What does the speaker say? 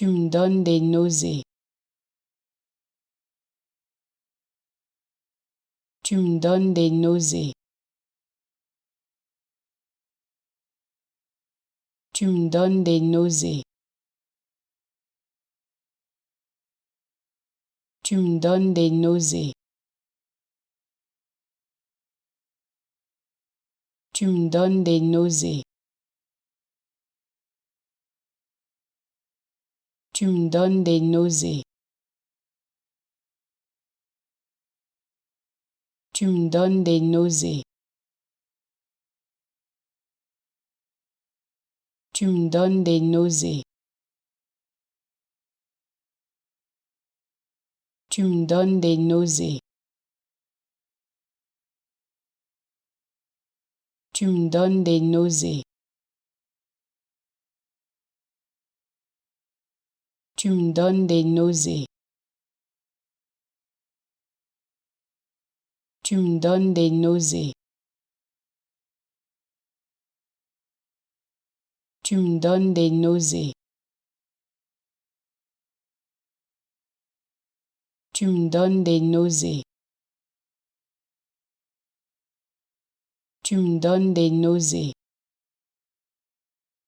Tu me donnes des nausées. Tu me donnes des nausées. Tu me donnes des nausées. Tu me donnes des nausées. Tu me donnes des nausées. Tu me donnes des nausées. Tu me donnes des nausées. Tu me donnes des nausées. Tu me donnes des nausées. Tu me donnes des nausées. Tu me donnes des nausées. Tu me donnes des nausées. Tu me donnes des nausées. Tu me donnes des nausées. Tu me donnes des nausées.